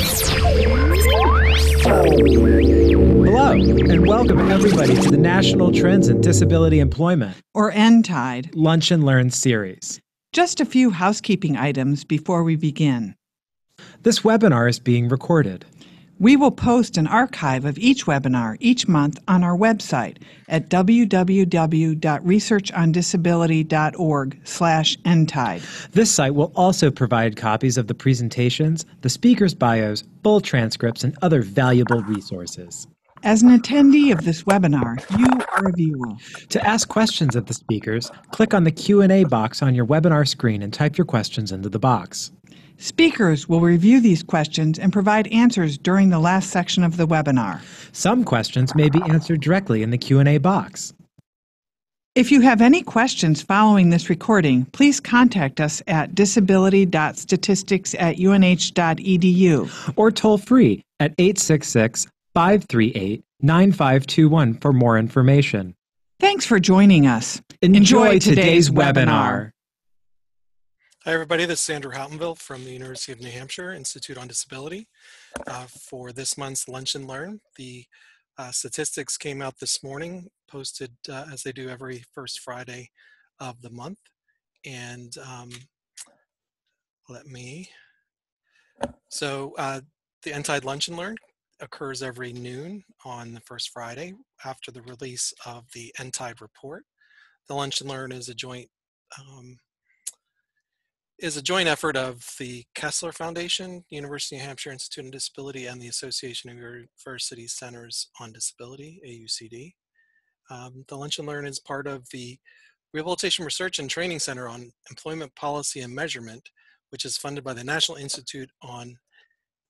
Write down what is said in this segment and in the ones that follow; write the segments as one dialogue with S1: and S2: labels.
S1: Hello, and welcome everybody to the National Trends in Disability Employment,
S2: or nTIDE,
S1: Lunch and Learn series.
S2: Just a few housekeeping items before we begin.
S1: This webinar is being recorded.
S2: We will post an archive of each webinar each month on our website at www.researchondisability.org/nTIDE.
S1: This site will also provide copies of the presentations, the speakers' bios, full transcripts, and other valuable resources.
S2: As an attendee of this webinar, you are a viewer.
S1: To ask questions of the speakers, click on the Q&A box on your webinar screen and type your questions into the box.
S2: Speakers will review these questions and provide answers during the last section of the webinar.
S1: Some questions may be answered directly in the Q&A box.
S2: If you have any questions following this recording, please contact us at disability.statistics@unh.edu
S1: or toll free at 866-538-9521 for more information.
S2: Thanks for joining us.
S1: Enjoy today's webinar.
S3: Hi everybody, this is Andrew Houghtonville from the University of New Hampshire Institute on Disability. For this month's Lunch and Learn, the statistics came out this morning, posted as they do every first Friday of the month. And the nTIDE Lunch and Learn occurs every noon on the first Friday after the release of the nTIDE report. The Lunch and Learn is a joint effort of the Kessler Foundation, University of New Hampshire Institute on Disability, and the Association of University Centers on Disability, AUCD. The Lunch and Learn is part of the Rehabilitation Research and Training Center on Employment Policy and Measurement, which is funded by the National Institute on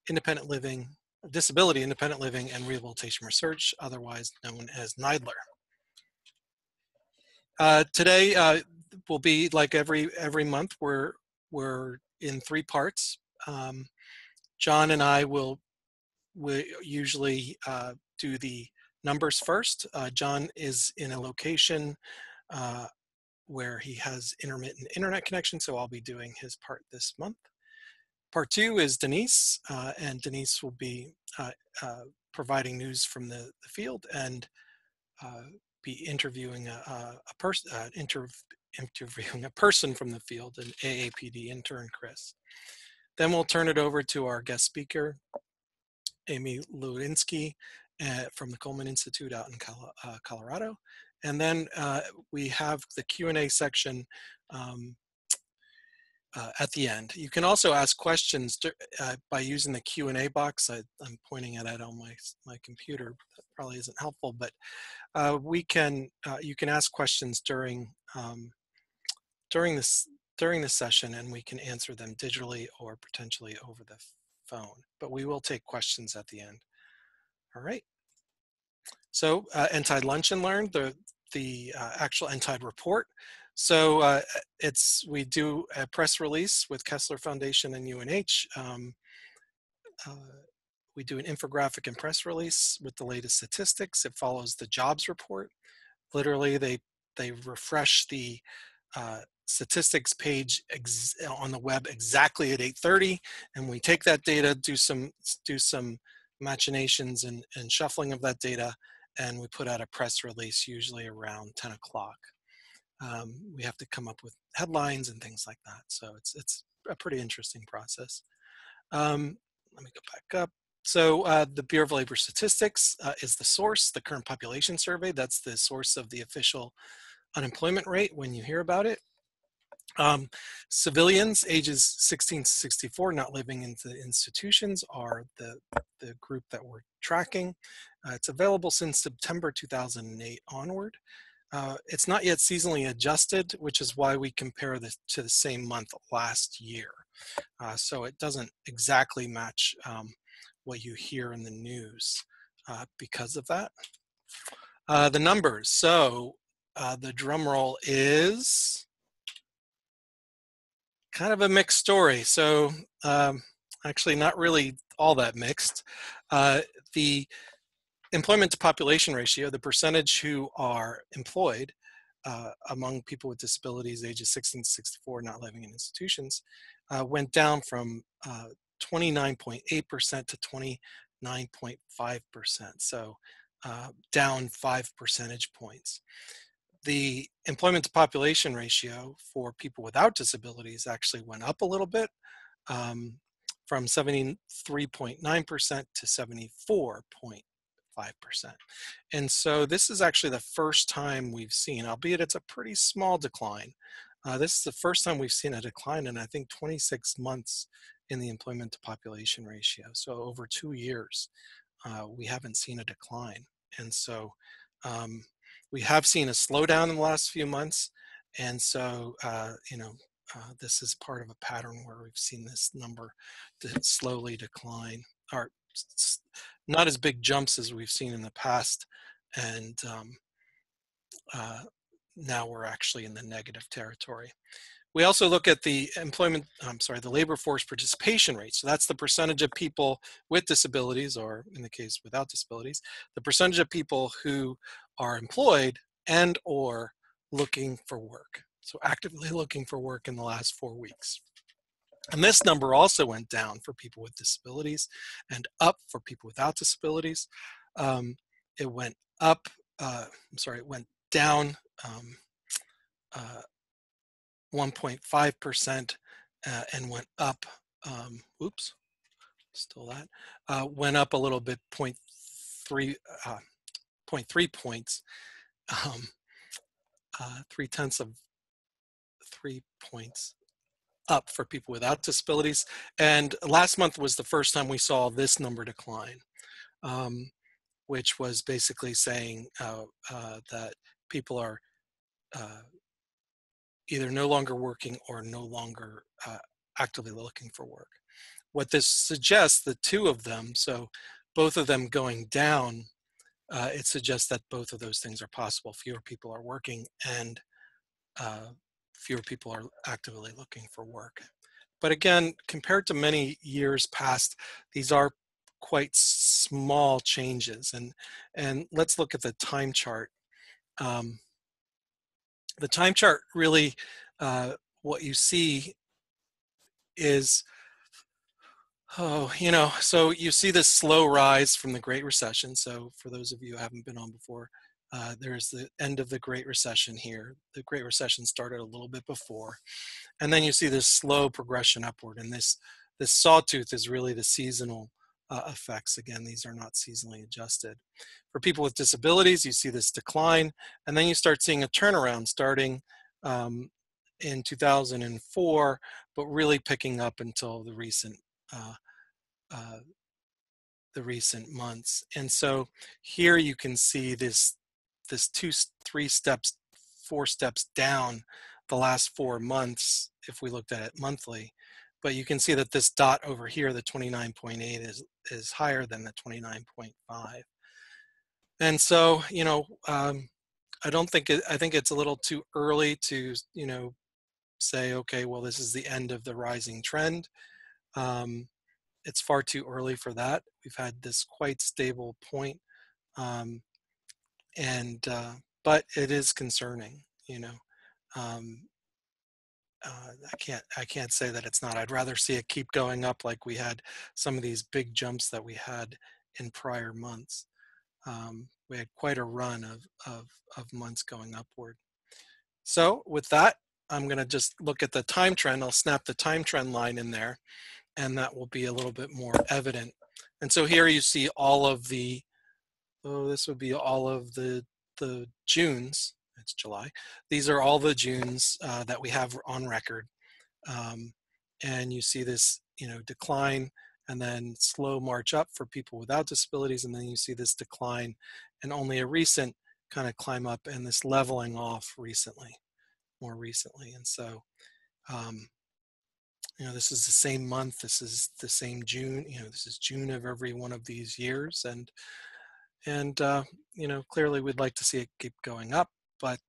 S3: Independent Living, Disability, Independent Living, and Rehabilitation Research, otherwise known as NIDLR. Today will be like every month. We're in three parts. John and I will usually do the numbers first. John is in a location where he has intermittent internet connection, so I'll be doing his part this month. Part two is Denise, and Denise will be providing news from the field and be interviewing a person from the field, an AAPD intern, Chris. Then we'll turn it over to our guest speaker, Amy Lewinsky from the Coleman Institute out in Colorado. And then we have the Q&A section at the end. You can also ask questions by using the Q&A box. I'm pointing at it on my computer. That probably isn't helpful, but you can ask questions during this session, and we can answer them digitally or potentially over the phone. But we will take questions at the end. All right. So nTIDE Lunch and Learn, the actual nTIDE report. So we do a press release with Kessler Foundation and UNH. We do an infographic and press release with the latest statistics. It follows the jobs report. Literally, they refresh the statistics page on the web exactly at 8:30, and we take that data, do some machinations and shuffling of that data, and we put out a press release usually around 10 o'clock. We have to come up with headlines and things like that, so it's a pretty interesting process. Let me go back up. So the Bureau of Labor Statistics is the source, the current population survey. That's the source of the official unemployment rate when you hear about it. Civilians ages 16 to 64 not living in the institutions are the group that we're tracking. It's available since September 2008 onward. It's not yet seasonally adjusted, which is why we compare this to the same month last year. So it doesn't exactly match what you hear in the news because of that. The numbers. So the drum roll is kind of a mixed story. So actually not really all that mixed. The employment to population ratio, the percentage who are employed among people with disabilities ages 16 to 64 not living in institutions, went down from 29.8% to 29.5%. So down 5 percentage points. The employment to population ratio for people without disabilities actually went up a little bit, from 73.9% to 74.5%. And so this is actually the first time we've seen, albeit it's a pretty small decline, this is the first time we've seen a decline in, I think, 26 months in the employment to population ratio. So over 2 years, we haven't seen a decline. And so we have seen a slowdown in the last few months. And so, this is part of a pattern where we've seen this number slowly decline, or not as big jumps as we've seen in the past. And now we're actually in the negative territory. We also look at the the labor force participation rate. So that's the percentage of people with disabilities, or in the case without disabilities, the percentage of people who are employed and or looking for work. So actively looking for work in the last 4 weeks. And this number also went down for people with disabilities and up for people without disabilities. It went up, it went down 1.5% and went up, went up a little bit, 0.3 points, 0.3 points up for people without disabilities. And last month was the first time we saw this number decline, which was basically saying that people are either no longer working or no longer actively looking for work. What this suggests, the two of them, so both of them going down, it suggests that both of those things are possible. Fewer people are working and fewer people are actively looking for work. But again, compared to many years past, these are quite small changes. And let's look at the time chart. The time chart really, what you see is, so you see this slow rise from the Great Recession. So for those of you who haven't been on before, there's the end of the Great Recession here. The Great Recession started a little bit before. And then you see this slow progression upward. And this sawtooth is really the seasonal effects. Again, these are not seasonally adjusted. For people with disabilities, you see this decline, and then you start seeing a turnaround starting in 2004, but really picking up until the recent months. And so here you can see this 2, 3 steps, 4 steps down the last 4 months if we looked at it monthly. But you can see that this dot over here, the 29.8, is higher than the 29.5. And so, I think it's a little too early to, say, okay, well, this is the end of the rising trend. It's far too early for that. We've had this quite stable point, but it is concerning, I can't say that it's not. I'd rather see it keep going up like we had some of these big jumps that we had in prior months. We had quite a run of months going upward. So with that, I'm going to just look at the time trend. I'll snap the time trend line in there, and that will be a little bit more evident. And so here you see all of the, this would be all of the Junes. It's July. These are all the Junes that we have on record. And you see this, decline and then slow march up for people without disabilities. And then you see this decline and only a recent kind of climb up and this leveling off more recently. And so, this is the same month. This is the same June. This is June of every one of these years. And clearly we'd like to see it keep going up, but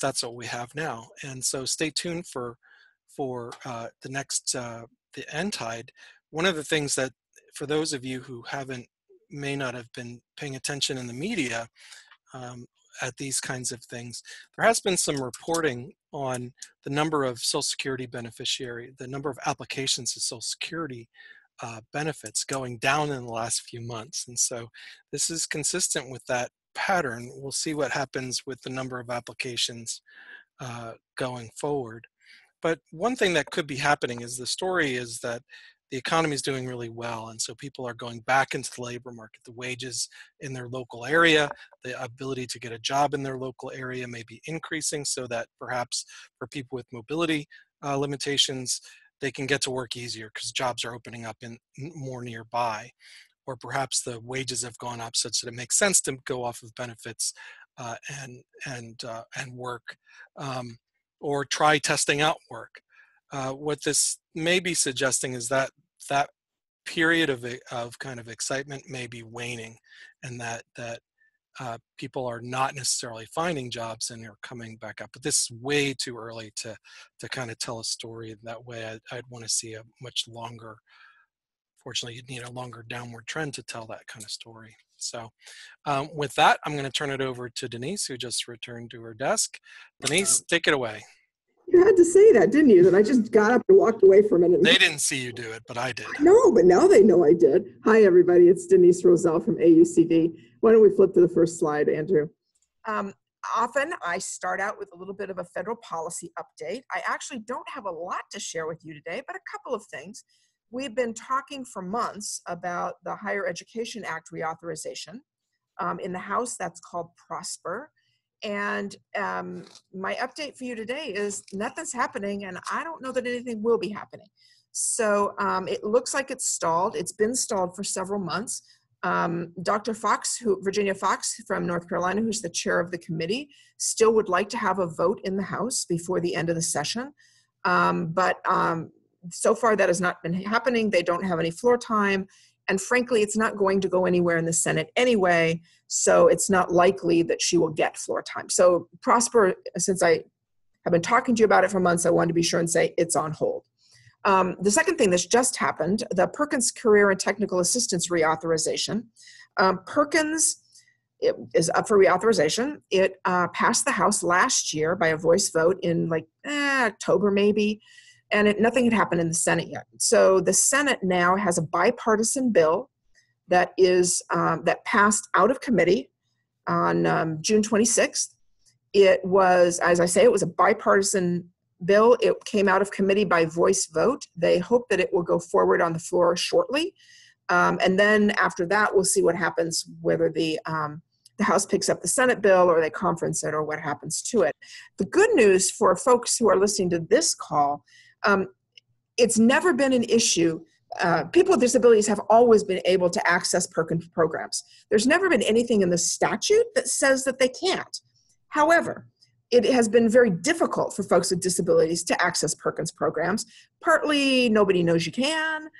S3: that's what we have now. And so stay tuned for the next, the nTIDE. One of the things that, for those of you who may not have been paying attention in the media, at these kinds of things. There has been some reporting on the number of Social Security the number of applications to Social Security benefits going down in the last few months. And so this is consistent with that pattern. We'll see what happens with the number of applications going forward. But one thing that could be happening is the story is that the economy is doing really well, and so people are going back into the labor market. The wages in their local area, the ability to get a job in their local area may be increasing, so that perhaps for people with mobility limitations, they can get to work easier because jobs are opening up in more nearby. Or perhaps the wages have gone up such that it makes sense to go off of benefits and work, or try testing out work. What this may be suggesting is that that period of kind of excitement may be waning, and that people are not necessarily finding jobs and are coming back up. But this is way too early to kind of tell a story that way. I'd want to see a much longer, fortunately, you'd need a longer downward trend to tell that kind of story. So with that, I'm going to turn it over to Denise, who just returned to her desk. Denise, take it away.
S4: You had to say that, didn't you? That I just got up and walked away for a minute.
S3: They didn't see you do it, but I did.
S4: No, but now they know I did. Hi, everybody. It's Denise Roselle from AUCD. Why don't we flip to the first slide, Andrew?
S5: Often I start out with a little bit of a federal policy update. I actually don't have a lot to share with you today, but a couple of things. We've been talking for months about the Higher Education Act reauthorization. In the House, that's called PROSPER. And my update for you today is nothing's happening, and I don't know that anything will be happening. So it looks like it's stalled. It's been stalled for several months. Dr. Fox, Virginia Fox from North Carolina, who's the chair of the committee, still would like to have a vote in the House before the end of the session. But so far that has not been happening. They don't have any floor time. And frankly, it's not going to go anywhere in the Senate anyway, so it's not likely that she will get floor time. So PROSPER, since I have been talking to you about it for months, I wanted to be sure and say it's on hold. The second thing that's just happened, the Perkins Career and Technical Assistance reauthorization. Perkins is up for reauthorization. It passed the House last year by a voice vote in October maybe. And nothing had happened in the Senate yet. So the Senate now has a bipartisan bill that passed out of committee on June 26th. It was, as I say, it was a bipartisan bill. It came out of committee by voice vote. They hope that it will go forward on the floor shortly. And then after that, we'll see what happens, whether the House picks up the Senate bill or they conference it or what happens to it. The good news for folks who are listening to this call, it's never been an issue. People with disabilities have always been able to access Perkins programs. There's never been anything in the statute that says that they can't. However, it has been very difficult for folks with disabilities to access Perkins programs. Partly, nobody knows you can.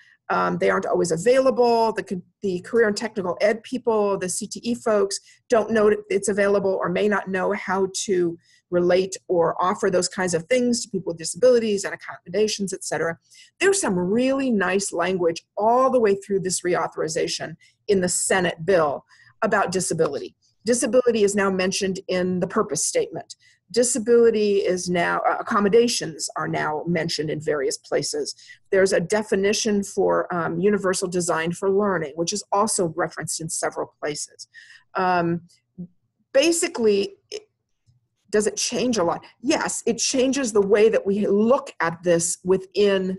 S5: They aren't always available. The career and technical ed people, the CTE folks, don't know it's available or may not know how to relate or offer those kinds of things to people with disabilities and accommodations, et cetera. There's some really nice language all the way through this reauthorization in the Senate bill about disability. Disability is now mentioned in the purpose statement. Disability is now, accommodations are now mentioned in various places. There's a definition for universal design for learning, which is also referenced in several places. Basically, does it change a lot? Yes, it changes the way that we look at this within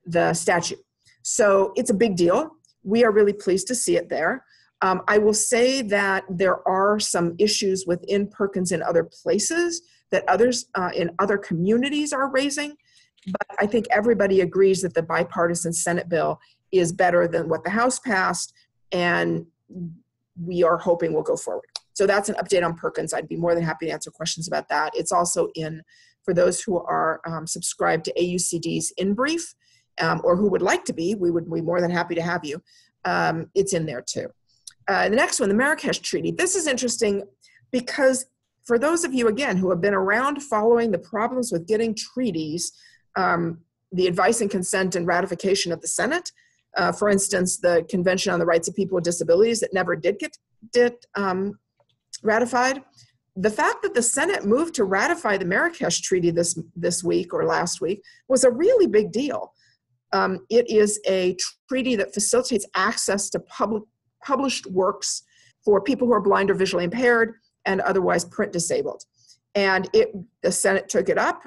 S5: the statute. So it's a big deal. We are really pleased to see it there. I will say that there are some issues within Perkins in other places that others in other communities are raising, but I think everybody agrees that the bipartisan Senate bill is better than what the House passed, and we are hoping will go forward. So that's an update on Perkins. I'd be more than happy to answer questions about that. It's also in, for those who are subscribed to AUCD's In Brief, or who would like to be, we would be more than happy to have you. It's in there too. The next one, the Marrakesh Treaty. This is interesting because for those of you, again, who have been around following the problems with getting treaties, the advice and consent and ratification of the Senate, for instance, the Convention on the Rights of People with Disabilities that never did get ratified, the fact that the Senate moved to ratify the Marrakesh Treaty this week or last week was a really big deal. It is a treaty that facilitates access to published works for people who are blind or visually impaired and otherwise print disabled. And the Senate took it up,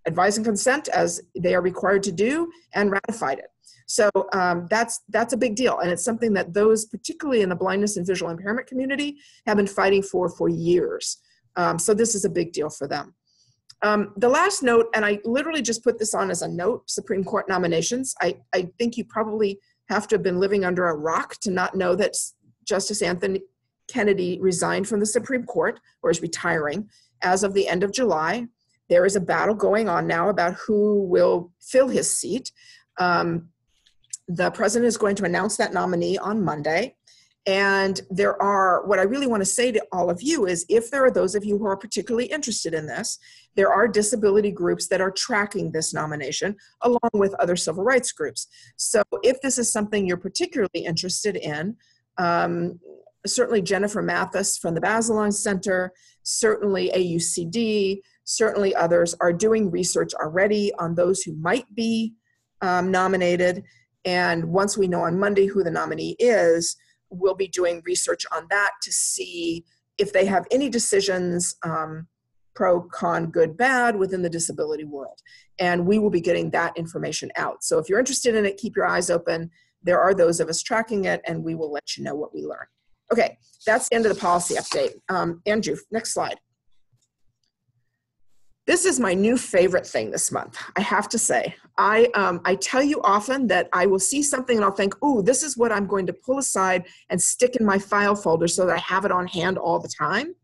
S5: advise and consent as they are required to do, and ratified it. So that's a big deal. And it's something that those, particularly in the blindness and visual impairment community, have been fighting for years. So this is a big deal for them. The last note, and I literally just put this on as a note, Supreme Court nominations. I think you probably have to have been living under a rock to not know that Justice Anthony Kennedy resigned from the Supreme Court, or is retiring, as of the end of July. There is a battle going on now about who will fill his seat. The president is going to announce that nominee on Monday. And what I really want to say to all of you is, if there are those of you who are particularly interested in this, there are disability groups that are tracking this nomination along with other civil rights groups. So if this is something you're particularly interested in, certainly Jennifer Mathis from the Bazelon Center, certainly AUCD, certainly others are doing research already on those who might be nominated. And once we know on Monday who the nominee is, we'll be doing research on that to see if they have any decisions, pro, con, good, bad, within the disability world. And we will be getting that information out. So if you're interested in it, keep your eyes open. There are those of us tracking it, and we will let you know what we learn. Okay, that's the end of the policy update. Andrew, next slide. This is my new favorite thing this month, I have to say. I tell you often that I will see something and I'll think, oh, this is what I'm going to pull aside and stick in my file folder so that I have it on hand all the time.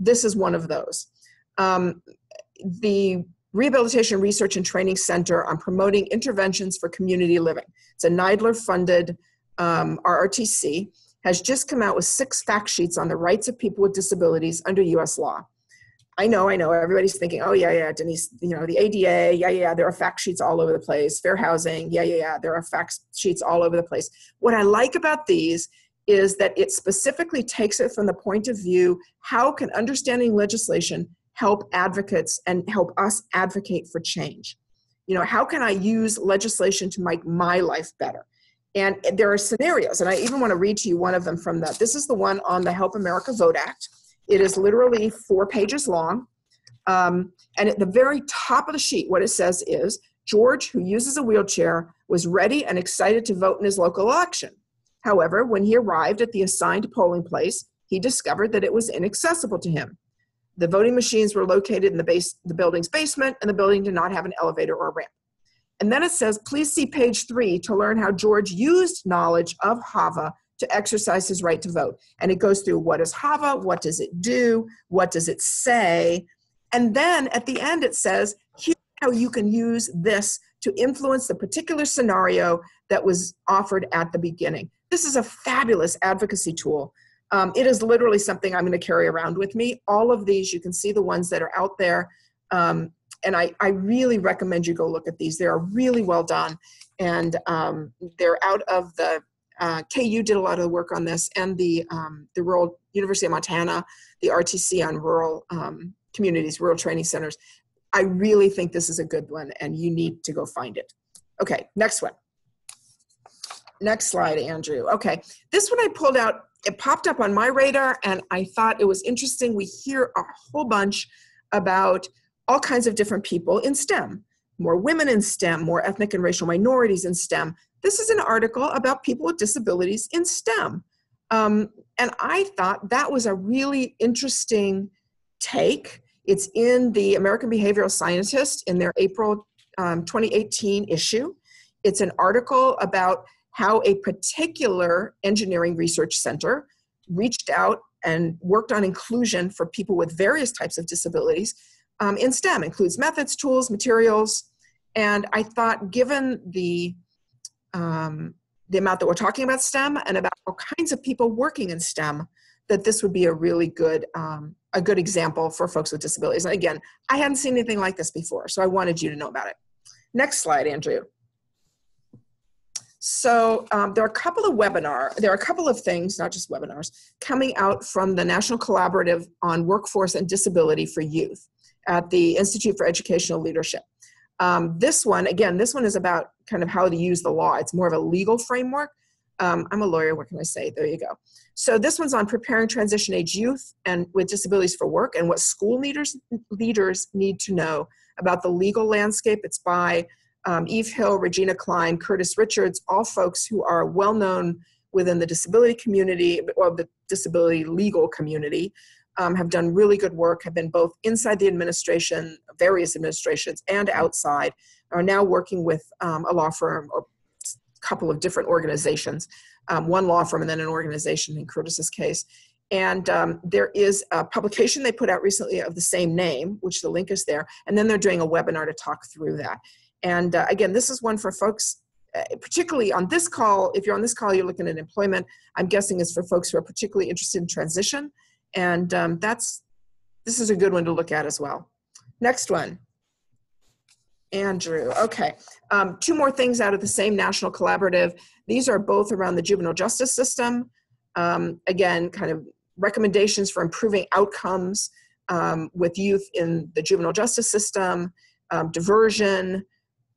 S5: This is one of those. The Rehabilitation Research and Training Center on Promoting Interventions for Community Living. It's a NIDLR-funded RRTC, has just come out with 6 fact sheets on the rights of people with disabilities under U.S. law. I know, everybody's thinking, oh, yeah, Denise, the ADA, yeah, there are fact sheets all over the place. Fair housing, yeah, there are fact sheets all over the place. What I like about these is that it specifically takes it from the point of view, how can understanding legislation help advocates and help us advocate for change? How can I use legislation to make my life better? And there are scenarios, and I even want to read to you one of them from this is the one on the Help America Vote Act. It is literally 4 pages long. And at the very top of the sheet, what it says is, George, who uses a wheelchair, was ready and excited to vote in his local election. However, when he arrived at the assigned polling place, he discovered that it was inaccessible to him. The voting machines were located in the building's basement, and the building did not have an elevator or ramp. And then it says, please see page 3 to learn how George used knowledge of HAVA to exercise his right to vote. And it goes through, what is HAVA? What does it do? What does it say? And then at the end it says, here's how you can use this to influence the particular scenario that was offered at the beginning. This is a fabulous advocacy tool. It is literally something I'm going to carry around with me. All of these, you can see the ones that are out there. And I really recommend you go look at these. They're really well done. And they're out of the KU did a lot of the work on this, and the Rural University of Montana, the RTC on rural communities, rural training centers. I really think this is a good one, and you need to go find it. Okay, next one. Next slide, Andrew. Okay, this one I pulled out. It popped up on my radar, and I thought it was interesting. We hear a whole bunch about all kinds of different people in STEM, more women in STEM, more ethnic and racial minorities in STEM. This is an article about people with disabilities in STEM. And I thought that was a really interesting take. It's in the American Behavioral Scientist in their April 2018 issue. It's an article about how a particular engineering research center reached out and worked on inclusion for people with various types of disabilities in STEM, includes methods, tools, materials. And I thought, given the amount that we're talking about STEM and about all kinds of people working in STEM, that this would be a really good example for folks with disabilities. And again, I hadn't seen anything like this before, so I wanted you to know about it. Next slide, Andrew. So there are a couple of things, not just webinars, coming out from the National Collaborative on Workforce and Disability for Youth at the Institute for Educational Leadership. This one is about kind of how to use the law. It's more of a legal framework. I'm a lawyer, what can I say? There you go. So this one's on preparing transition age youth and with disabilities for work and what school leaders need to know about the legal landscape. It's by Eve Hill, Regina Klein, Curtis Richards, all folks who are well known within the disability community or the disability legal community, have done really good work, have been both inside the administration, various administrations, and outside, are now working with a law firm or a couple of different organizations, one law firm and then an organization in Curtis's case. And there is a publication they put out recently of the same name, which the link is there, and then they're doing a webinar to talk through that. And again, this is one for folks, particularly on this call. If you're on this call, you're looking at employment. I'm guessing it's for folks who are particularly interested in transition. And this is a good one to look at as well. Next one, Andrew. Okay, two more things out of the same national collaborative. These are both around the juvenile justice system. Again, kind of recommendations for improving outcomes with youth in the juvenile justice system, diversion,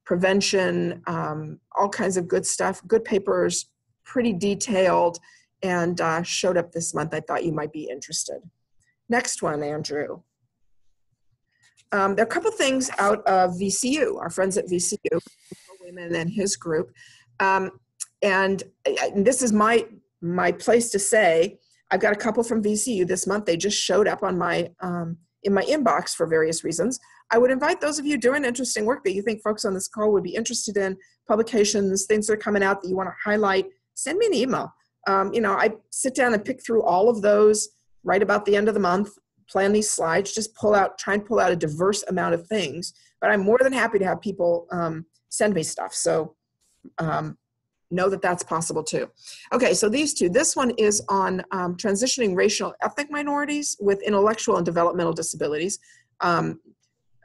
S5: prevention, all kinds of good stuff, good papers, pretty detailed, and showed up this month. I thought you might be interested. Next one, Andrew. There are a couple things out of VCU, our friends at VCU, Women and his group. And this is my place to say, I've got a couple from VCU this month. They just showed up on my in my inbox for various reasons. I would invite those of you doing interesting work that you think folks on this call would be interested in, publications, things that are coming out that you want to highlight, send me an email. I sit down and pick through all of those right about the end of the month, plan these slides, just try and pull out a diverse amount of things. But I'm more than happy to have people send me stuff. So know that that's possible too. Okay, so these two. This one is on transitioning racial ethnic minorities with intellectual and developmental disabilities.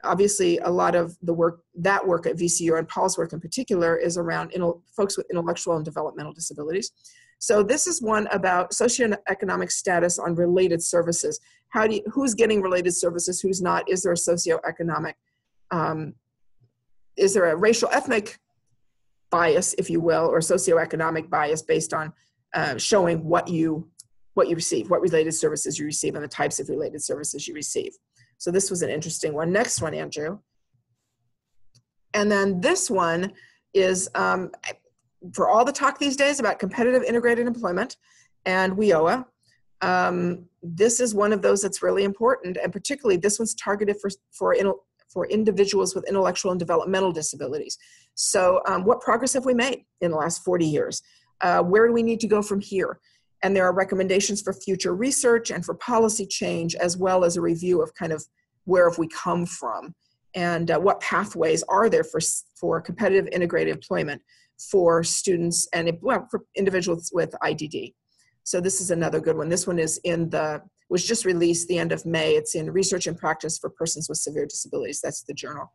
S5: Obviously, a lot of the work at VCU and Paul's work in particular is around folks with intellectual and developmental disabilities. So this is one about socioeconomic status on related services. Who's getting related services, who's not? Is there a socioeconomic, is there a racial ethnic bias, if you will, or socioeconomic bias based on showing what you receive, what related services you receive, and the types of related services you receive. So this was an interesting one. Next one, Andrew. And then this one is for all the talk these days about competitive integrated employment and WIOA. This is one of those that's really important, and particularly this one's targeted for individuals with intellectual and developmental disabilities. So what progress have we made in the last 40 years? Where do we need to go from here? And there are recommendations for future research and for policy change, as well as a review of kind of where have we come from and what pathways are there for competitive integrated employment for students and for individuals with IDD. So this is another good one. This one is was just released the end of May. It's in Research and Practice for Persons with Severe Disabilities. That's the journal.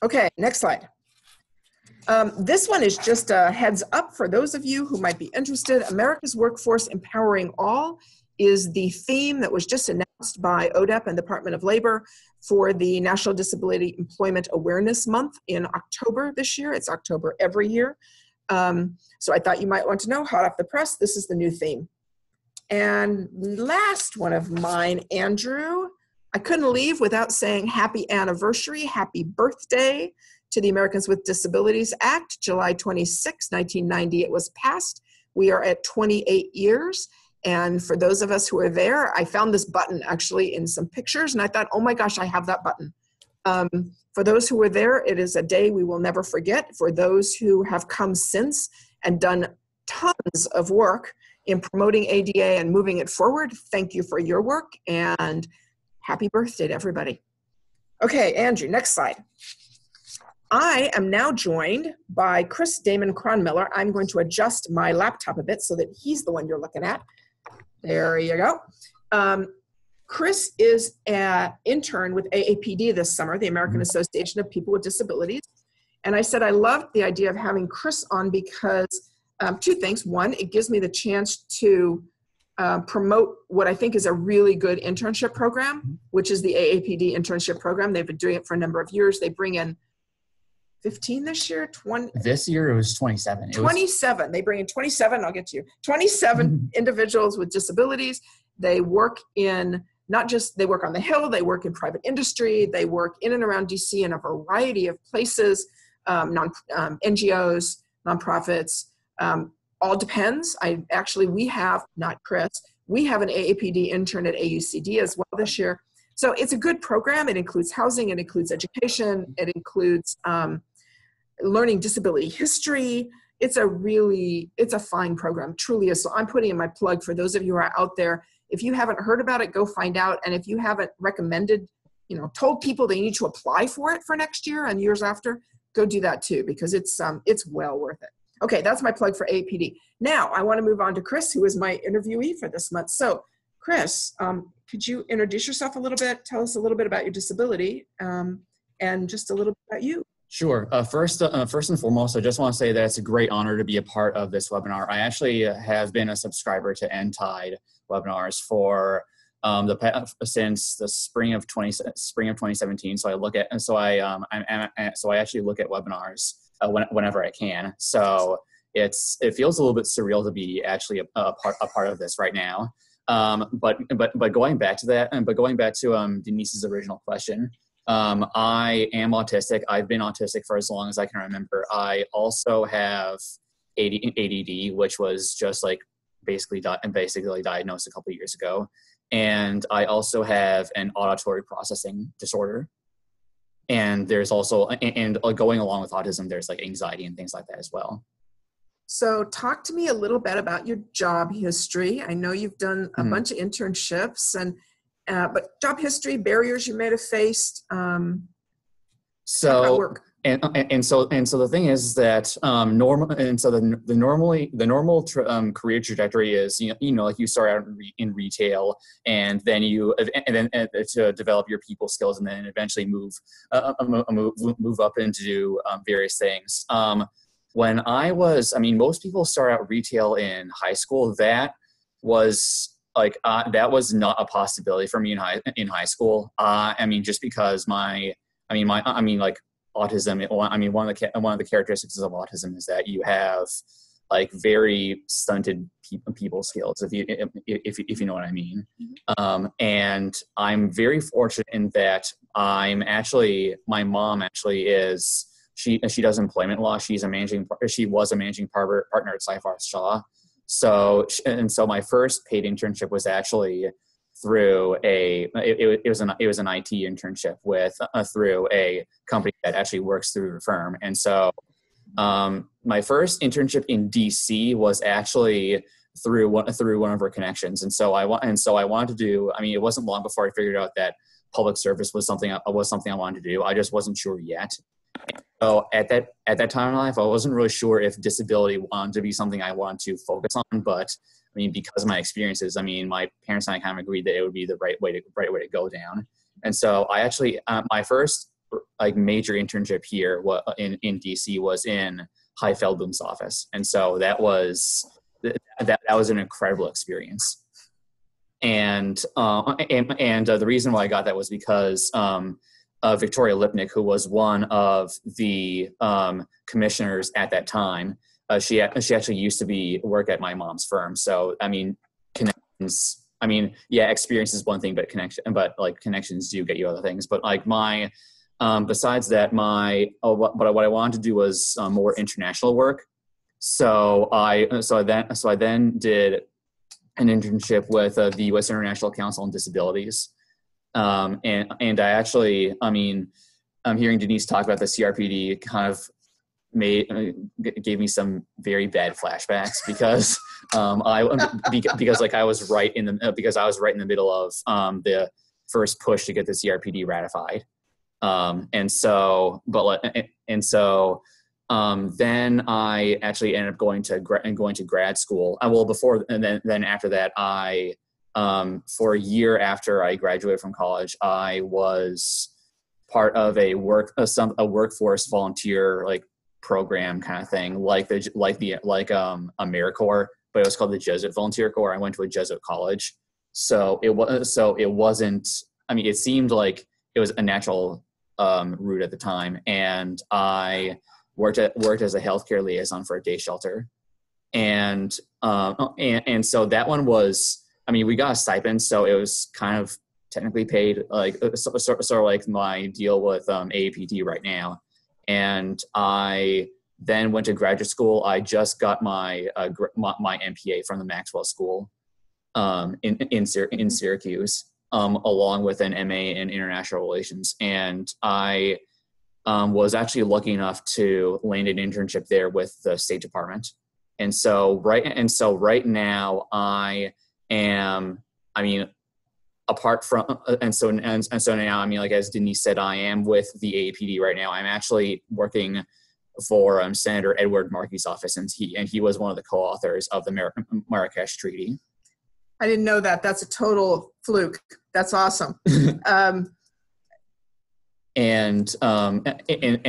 S5: Okay, next slide. This one is just a heads up for those of you who might be interested. America's Workforce Empowering All is the theme that was just announced by ODEP and the Department of Labor for the National Disability Employment Awareness Month in October this year. It's October every year. So I thought you might want to know, hot off the press, this is the new theme. And last one of mine, Andrew, I couldn't leave without saying happy anniversary, happy birthday to the Americans with Disabilities Act. July 26, 1990, it was passed. We are at 28 years. And for those of us who are there, I found this button actually in some pictures, and I thought, oh my gosh, I have that button. For those who were there, it is a day we will never forget. For those who have come since and done tons of work in promoting ADA and moving it forward, thank you for your work, and happy birthday to everybody. Okay, Andrew, next slide. I am now joined by Chris Damon Cronmiller. I'm going to adjust my laptop a bit so that he's the one you're looking at. There you go. Chris is an intern with AAPD this summer, the American Association of People with Disabilities. And I said I loved the idea of having Chris on because two things. One, it gives me the chance to promote what I think is a really good internship program, which is the AAPD internship program. They've been doing it for a number of years. They bring in 15 this year, 20.
S6: This year it was 27.
S5: 27. They bring in 27. I'll get to you. 27 individuals with disabilities. They work in they work on the Hill. They work in private industry. They work in and around DC in a variety of places, NGOs, nonprofits. All depends. We have, not Chris, we have an AAPD intern at AUCD as well this year. So it's a good program. It includes housing, it includes education, it includes learning disability history. It's a fine program, truly is. So I'm putting in my plug for those of you who are out there. If you haven't heard about it, go find out. And if you haven't recommended, told people they need to apply for it for next year and years after, go do that too, because it's well worth it. Okay, that's my plug for AAPD. Now I want to move on to Chris, who is my interviewee for this month. So Chris, could you introduce yourself a little bit? Tell us a little bit about your disability and just a little bit about you.
S6: Sure. First and foremost, I just want to say that it's a great honor to be a part of this webinar. I actually have been a subscriber to nTIDE webinars for since the spring of 2017. So I actually look at webinars whenever I can. So it feels a little bit surreal to be actually a part of this right now. But going back to that, going back to Denise's original question. I am autistic. I've been autistic for as long as I can remember. I also have ADD, which was just like basically diagnosed a couple of years ago. And I also have an auditory processing disorder. And there's also, and going along with autism, there's like anxiety and things like that as well.
S5: So talk to me a little bit about your job history. I know you've done a bunch of internships but job history, barriers you may have faced.
S6: So the thing is that the normal career trajectory is like you start out in retail and then to develop your people skills and then eventually move up into various things. When most people start out retail in high school. That was not a possibility for me in high school. Just because autism. One of the characteristics of autism is that you have like very stunted people skills, if you know what I mean. And I'm very fortunate in that my mom is. She does employment law. She was a managing partner at Cyphar Shaw. So my first paid internship was actually through it was an IT internship through a company that actually works through a firm. And so my first internship in DC was actually through one of her connections. And so I wanted to do. It wasn't long before I figured out that public service was something I wanted to do. I just wasn't sure yet. So at that time in life, I wasn't really sure if disability wanted to be something I wanted to focus on. But because of my experiences, my parents and I kind of agreed that it would be the right way to go down. And so I actually my first major internship here in DC was in Hy Feldblum's office, and so that was an incredible experience. And the reason why I got that was because Victoria Lipnick, who was one of the commissioners at that time, she actually used to work at my mom's firm. So connections. Experience is one thing, but connections do get you other things. But besides that, what I wanted to do was more international work. So I then did an internship with the U.S. International Council on Disabilities. And I actually, hearing Denise talk about the CRPD kind of gave me some very bad flashbacks because I was right in the middle of the first push to get the CRPD ratified. Then I actually ended up going to grad school. Then after that, for a year after I graduated from college, I was part of a workforce volunteer like program kind of thing, like AmeriCorps, but it was called the Jesuit Volunteer Corps. I went to a Jesuit college, so it wasn't. I mean, it seemed like it was a natural route at the time, and I worked as a healthcare liaison for a day shelter, and so that one was. I mean, we got a stipend, so it was kind of technically paid, like sort of like my deal with AAPD right now. And I then went to graduate school. I just got my my MPA from the Maxwell School in Syracuse, along with an MA in International Relations. And I was actually lucky enough to land an internship there with the State Department. And so right now I am, I mean, apart from, and so now, I mean, like as Denise said, I am with the AAPD right now. I'm actually working for Senator Edward Markey's office, and he was one of the co-authors of the Marrakesh Treaty.
S5: I didn't know that. That's a total fluke. That's awesome.
S6: And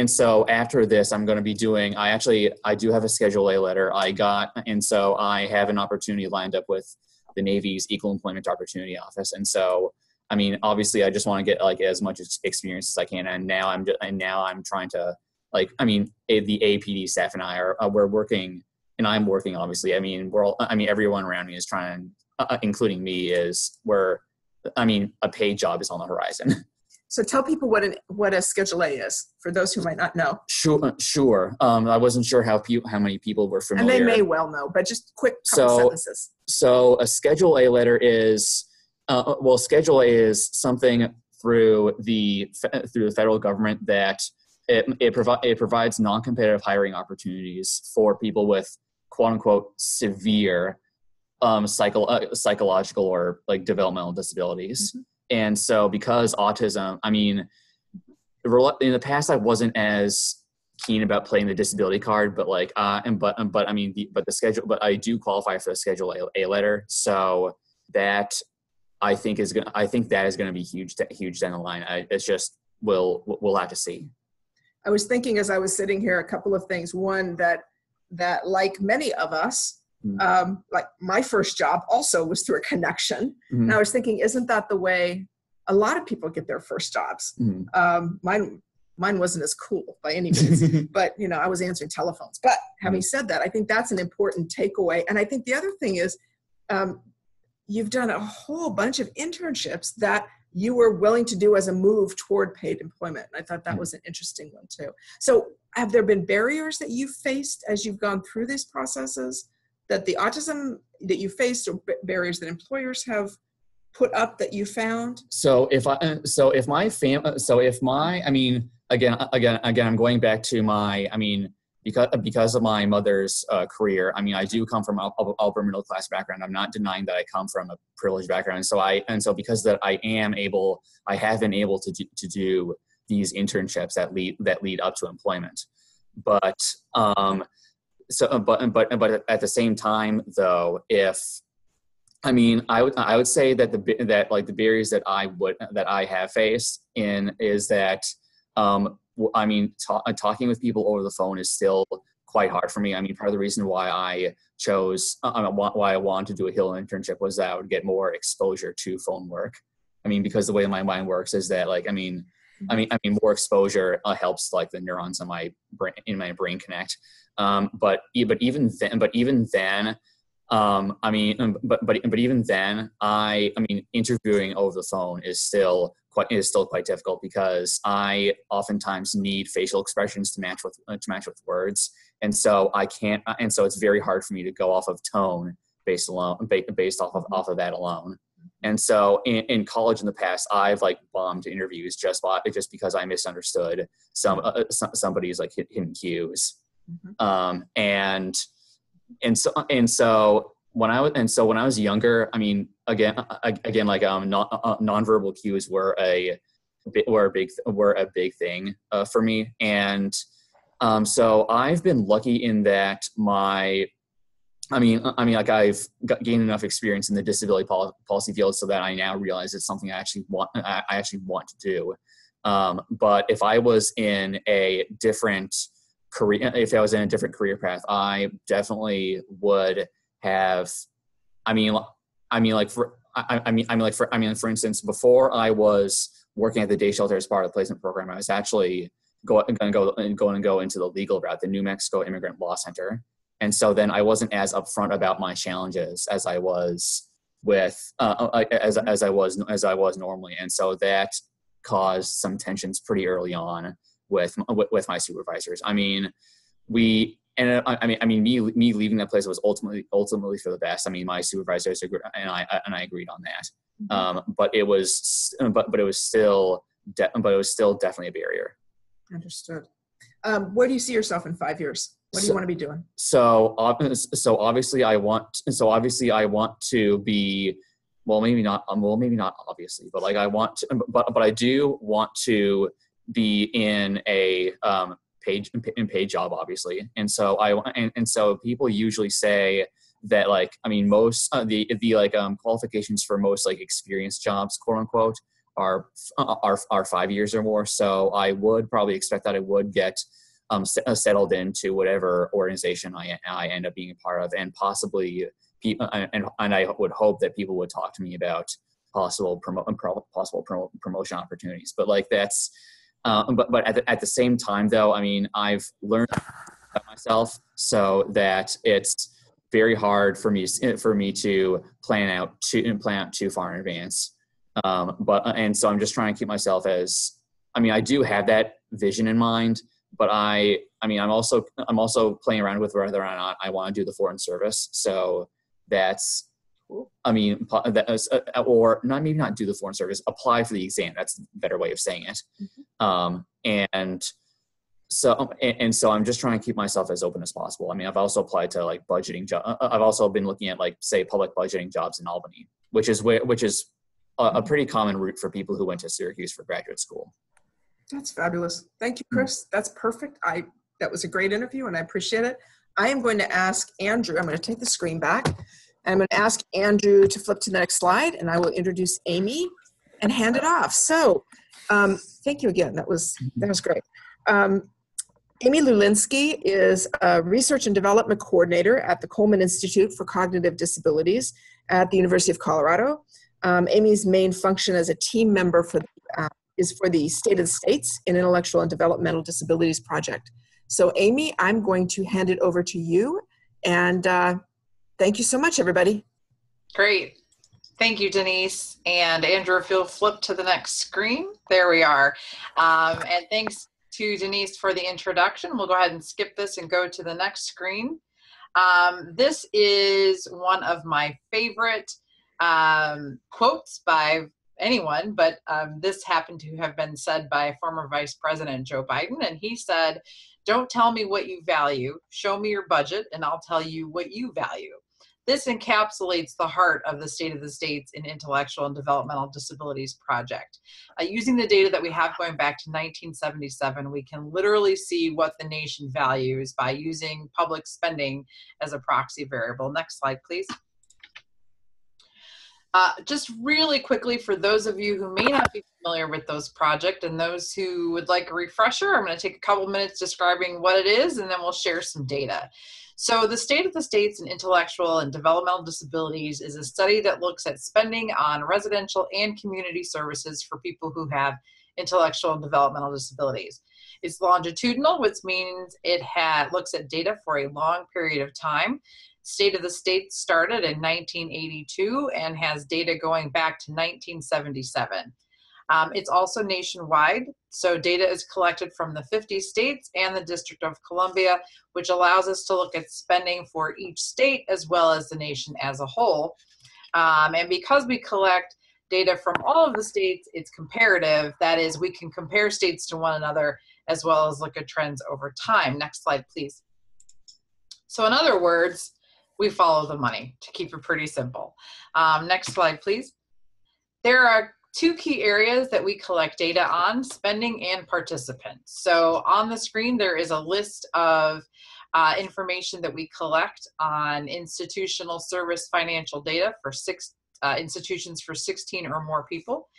S6: so after this, I'm going to be doing, I do have a Schedule A letter and so I have an opportunity lined up with the Navy's Equal Employment Opportunity Office. And so, I mean, obviously I just want to get like as much experience as I can. And now I'm trying to, like, I mean, the APD staff and I we're working, and I'm working, obviously. I mean, everyone around me is trying, including me, a paid job is on the horizon.
S5: So tell people what a Schedule A is, for those who might not know.
S6: Sure. I wasn't sure how many people were familiar.
S5: And they may well know, but just quick couple sentences.
S6: So a Schedule A letter is, Schedule A is something through the federal government that it provides non-competitive hiring opportunities for people with quote unquote severe psychological or like developmental disabilities. Mm-hmm. And so I mean, in the past I wasn't as keen about playing the disability card, but like, but I do qualify for the Schedule A letter. So that I think that is going to be huge down the line. It's just, we'll have to see.
S5: I was thinking as I was sitting here, a couple of things. One, that like many of us, like my first job also was through a connection. Mm-hmm. And I was thinking, isn't that the way a lot of people get their first jobs? Mm-hmm. Mine wasn't as cool by any means, but I was answering telephones. But having said that, I think that's an important takeaway. And I think the other thing is, you've done a whole bunch of internships that you were willing to do as a move toward paid employment. And I thought that was an interesting one too. So have there been barriers that you've faced as you've gone through these processes, that the autism that you faced, or barriers that employers have put up that you found? I'm going back to because of my mother's career. I mean, I do come from upper middle class background. I'm not denying that I come from a privileged background. So because that I have been able to do these internships that lead up to employment. But at the same time, though, I would say that the barriers that I have faced is that talking with people over the phone is still quite hard for me. I mean, part of the reason why I chose why I wanted to do a Hill internship was that I would get more exposure to phone work. I mean, because the way my mind works is that more exposure helps like the neurons in my brain connect. But even then, interviewing over the phone is still quite difficult, because I oftentimes need facial expressions to match with words, and so it's very hard for me to go off of tone based off of that alone. And so in college in the past, I've like bombed interviews just because I misunderstood somebody's like hidden cues. Mm-hmm. So when I was younger, I mean, again, like nonverbal cues were a big thing for me, and so I've been lucky in that I've gained enough experience in the disability policy field so that I now realize it's something I actually want to do.
S6: But if I was in a different career, path, I definitely would have. For instance, before I was working at the day shelter as part of the placement program, I was actually going to go into the legal route, the New Mexico Immigrant Law Center, and so then I wasn't as upfront about my challenges as I was with as I was normally, and so that caused some tensions pretty early on with my supervisors. Me leaving that place was ultimately for the best. I mean, my supervisors and I agreed on that. But it was still definitely a barrier.
S5: Understood. Where do you see yourself in 5 years? What do you want to be doing?
S6: So obviously I want to be, maybe not obviously, but I do want to be in a paid job, obviously. And so people usually say that most the qualifications for most experienced jobs, quote unquote, are 5 years or more. So I would probably expect that I would get settled into whatever organization I end up being a part of, and possibly and I would hope that people would talk to me about possible promotion opportunities. But that's but at the same time, though, I've learned about myself so that it's very hard for me to plan out too far in advance. And so I'm just trying to keep myself I do have that vision in mind, but I'm also playing around with whether or not I want to do the foreign service. So that's, or maybe not do the foreign service, apply for the exam. That's a better way of saying it. And so I'm just trying to keep myself as open as possible. I've also applied to budgeting jobs. I've also been looking at say public budgeting jobs in Albany, which is a pretty common route for people who went to Syracuse for graduate school.
S5: That's fabulous. Thank you, Chris. That's perfect. That was a great interview and I appreciate it. I am going to ask Andrew, I'm going to take the screen back, and I'm going to ask Andrew to flip to the next slide, and I will introduce Amy and hand it off. So thank you again. That was great. Amy Lewinsky is a Research and Development Coordinator at the Coleman Institute for Cognitive Disabilities at the University of Colorado. Amy's main function as a team member is for the State of the States in Intellectual and Developmental Disabilities Project. So Amy, I'm going to hand it over to you, and thank you so much, everybody.
S7: Great. Thank you, Denise. And Andrew, if you'll flip to the next screen. There we are. And thanks to Denise for the introduction. We'll go ahead and skip this and go to the next screen. This is one of my favorite quotes by anyone, but this happened to have been said by former Vice President Joe Biden, and he said, "Don't tell me what you value, show me your budget, and I'll tell you what you value." This encapsulates the heart of the State of the States in Intellectual and Developmental Disabilities Project. Using the data that we have going back to 1977, we can literally see what the nation values by using public spending as a proxy variable. Next slide, please. Just really quickly, for those of you who may not be familiar with those projects and those who would like a refresher, I'm going to take a couple minutes describing what it is, and then we'll share some data. So the State of the States in Intellectual and Developmental Disabilities is a study that looks at spending on residential and community services for people who have intellectual and developmental disabilities. It's longitudinal, which means it looks at data for a long period of time. State of the State started in 1982 and has data going back to 1977. It's also nationwide, so data is collected from the 50 states and the District of Columbia, which allows us to look at spending for each state as well as the nation as a whole. And because we collect data from all of the states, it's comparative. That is, we can compare states to one another as well as look at trends over time. Next slide, please. So in other words, we follow the money, to keep it pretty simple. Next slide, please. There are two key areas that we collect data on: spending and participants. So on the screen, there is a list of information that we collect on institutional service financial data for institutions for 16 or more people.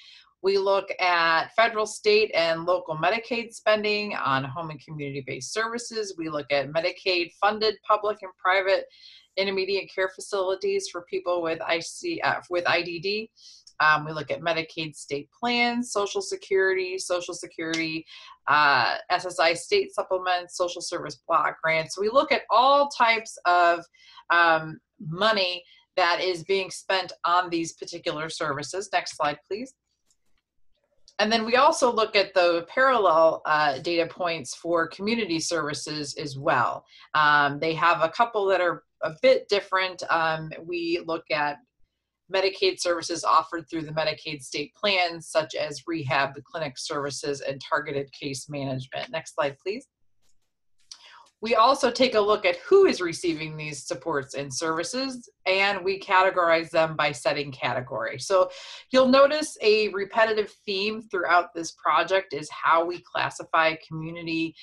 S7: We look at federal, state, and local Medicaid spending on home and community-based services. We look at Medicaid-funded public and private intermediate care facilities for people with IDD. We look at Medicaid state plans, Social Security, SSI state supplements, social service block grants. So we look at all types of money that is being spent on these particular services. Next slide, please. And then we also look at the parallel data points for community services as well. They have a couple that are a bit different. We look at Medicaid services offered through the Medicaid state plans, such as rehab, the clinic services, and targeted case management. Next slide, please. We also take a look at who is receiving these supports and services, and we categorize them by setting category. So you'll notice a repetitive theme throughout this project is how we classify community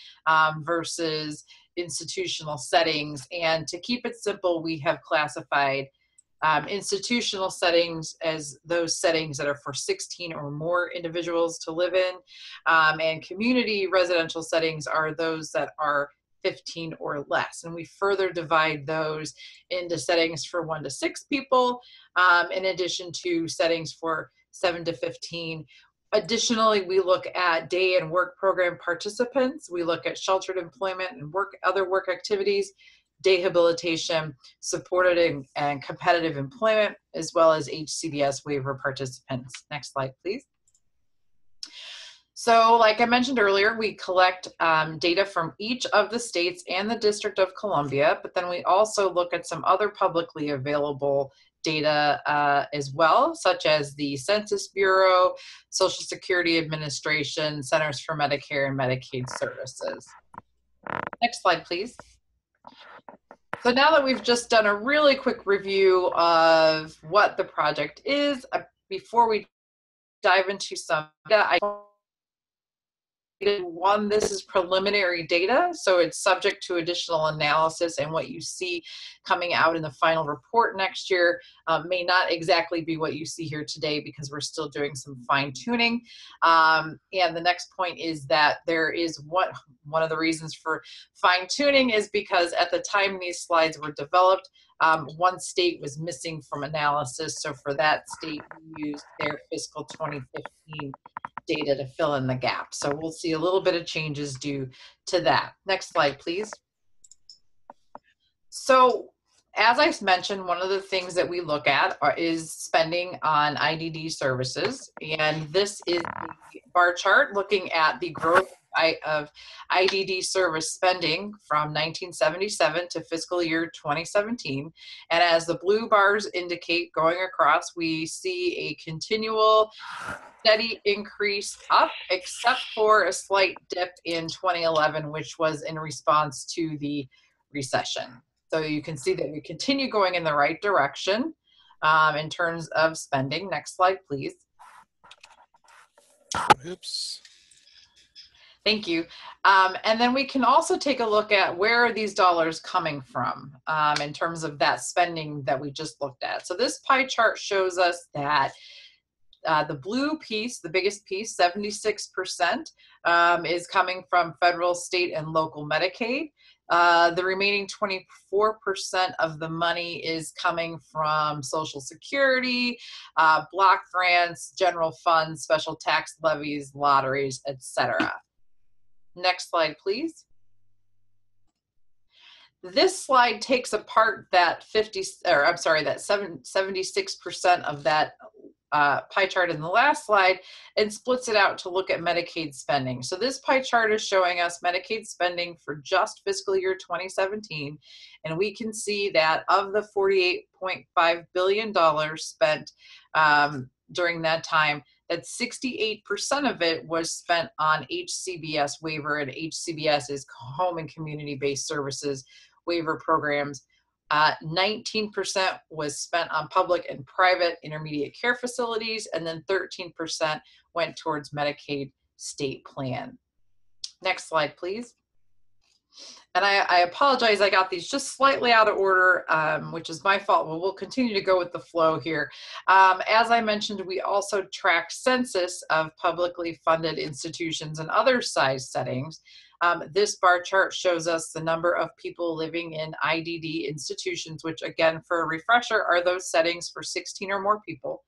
S7: versus institutional settings. And to keep it simple, we have classified institutional settings as those settings that are for 16 or more individuals to live in, and community residential settings are those that are 15 or less. And we further divide those into settings for 1 to 6 people, in addition to settings for 7 to 15. Additionally, we look at day and work program participants. We look at sheltered employment and other work activities, rehabilitation, supported and competitive employment, as well as HCBS waiver participants. Next slide, please. So like I mentioned earlier, we collect data from each of the states and the District of Columbia, but then we also look at some other publicly available data as well, such as the Census Bureau, Social Security Administration, Centers for Medicare and Medicaid Services. Next slide, please. So now that we've just done a really quick review of what the project is, before we dive into some data, this is preliminary data, so it's subject to additional analysis, and what you see coming out in the final report next year may not exactly be what you see here today because we're still doing some fine tuning. And the next point is that there is one of the reasons for fine tuning is because at the time these slides were developed, one state was missing from analysis, so for that state we used their fiscal 2015 data to fill in the gap. So we'll see a little bit of changes due to that. Next slide, please. So as I mentioned, one of the things that we look at is spending on IDD services. And this is the bar chart looking at the growth of IDD service spending from 1977 to fiscal year 2017. And as the blue bars indicate going across, we see a continual steady increase up, except for a slight dip in 2011, which was in response to the recession. So you can see that we continue going in the right direction in terms of spending. Next slide, please.
S3: Oops.
S7: Thank you. And then we can also take a look at where are these dollars coming from in terms of that spending that we just looked at. So this pie chart shows us that the blue piece, the biggest piece, 76%, is coming from federal, state, and local Medicaid. The remaining 24% of the money is coming from Social Security, block grants, general funds, special tax levies, lotteries, etc. Next slide, please. This slide takes apart that 76% of that pie chart in the last slide and splits it out to look at Medicaid spending. So this pie chart is showing us Medicaid spending for just fiscal year 2017, and we can see that of the $48.5 billion spent during that time, that 68% of it was spent on HCBS waiver, and HCBS is home and community-based services waiver programs. 19% was spent on public and private intermediate care facilities, and then 13% went towards Medicaid state plan. Next slide, please. And I apologize, I got these just slightly out of order, which is my fault. Well, we'll continue to go with the flow here. As I mentioned, we also track census of publicly funded institutions and other size settings. This bar chart shows us the number of people living in IDD institutions, which again, for a refresher, are those settings for 16 or more people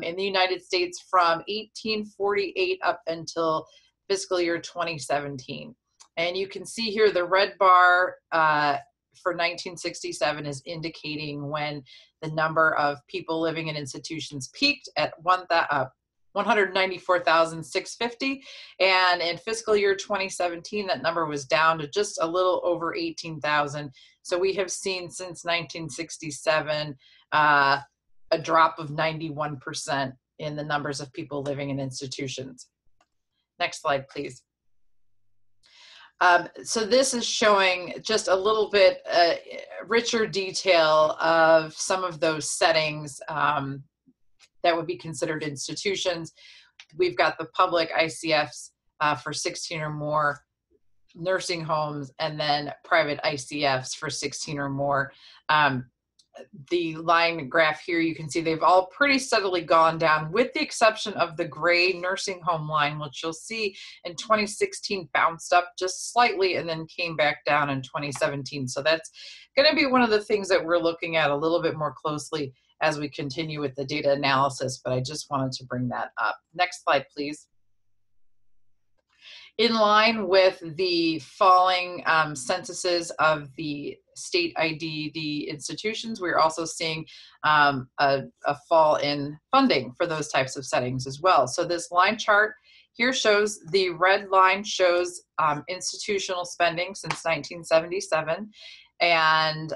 S7: in the United States from 1848 up until fiscal year 2017. And you can see here the red bar for 1967 is indicating when the number of people living in institutions peaked at 194,650. And in fiscal year 2017, that number was down to just a little over 18,000. So we have seen since 1967 a drop of 91% in the numbers of people living in institutions. Next slide, please. So this is showing just a little bit richer detail of some of those settings that would be considered institutions. We've got the public ICFs for 16 or more, nursing homes, and then private ICFs for 16 or more. The line graph here, you can see they've all pretty steadily gone down, with the exception of the gray nursing home line, which you'll see in 2016 bounced up just slightly and then came back down in 2017. So that's going to be one of the things that we're looking at a little bit more closely as we continue with the data analysis, but I just wanted to bring that up. Next slide, please. In line with the falling censuses of the state IDD institutions, we're also seeing a fall in funding for those types of settings as well. So this line chart here shows, the red line shows institutional spending since 1977, and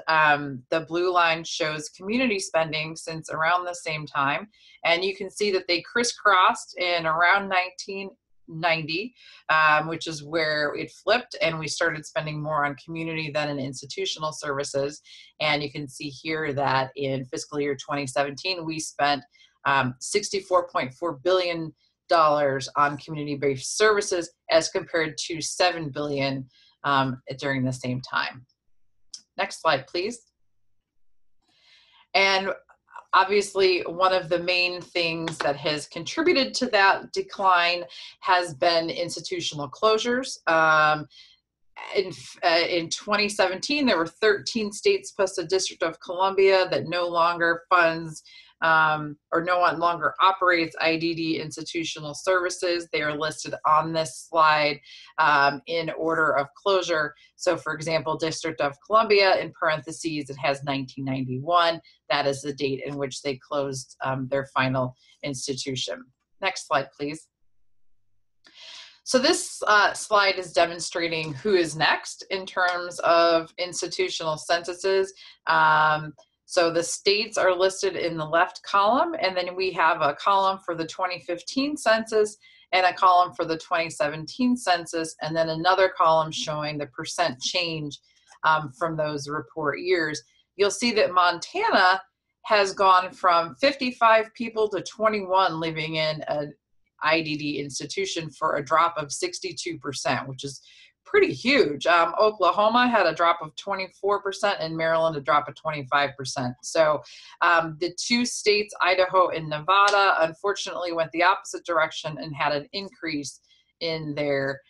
S7: the blue line shows community spending since around the same time. And you can see that they crisscrossed in around 1990, which is where it flipped and we started spending more on community than in institutional services. And you can see here that in fiscal year 2017, we spent $64.4 billion on community-based services as compared to $7 billion during the same time. Next slide, please. And obviously, one of the main things that has contributed to that decline has been institutional closures. In 2017, there were 13 states plus the District of Columbia that no longer funds or no longer operates IDD institutional services. They are listed on this slide in order of closure. So for example, District of Columbia, in parentheses, it has 1991. That is the date in which they closed their final institution. Next slide, please. So this slide is demonstrating who is next in terms of institutional censuses. So the states are listed in the left column, and then we have a column for the 2015 census and a column for the 2017 census, and then another column showing the percent change from those report years. You'll see that Montana has gone from 55 people to 21 living in an IDD institution, for a drop of 62%, which is pretty huge. Oklahoma had a drop of 24% and Maryland a drop of 25%. So the two states, Idaho and Nevada, unfortunately went the opposite direction and had an increase in their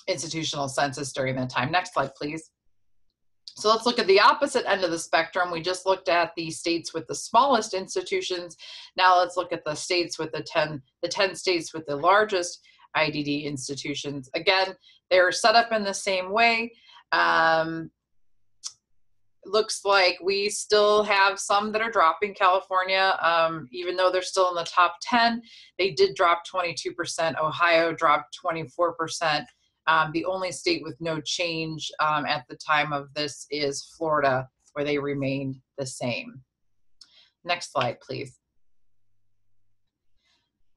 S7: institutional census during that time. Next slide, please. So let's look at the opposite end of the spectrum. We just looked at the states with the smallest institutions. Now let's look at the states with the 10 states with the largest IDD institutions. Again, they're set up in the same way. Looks like we still have some that are dropping. California, even though they're still in the top 10, they did drop 22%. Ohio dropped 24%. The only state with no change at the time of this is Florida, where they remained the same. Next slide, please.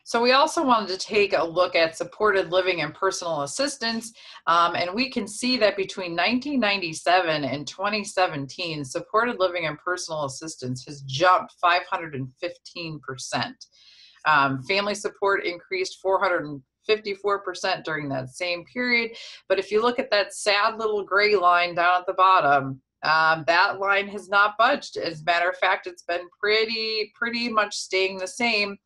S7: So we also wanted to take a look at supported living and personal assistance, and we can see that between 1997 and 2017, supported living and personal assistance has jumped 515%. Family support increased 454%, 54% during that same period. But if you look at that sad little gray line down at the bottom, that line has not budged. As a matter of fact, it's been pretty much staying the same.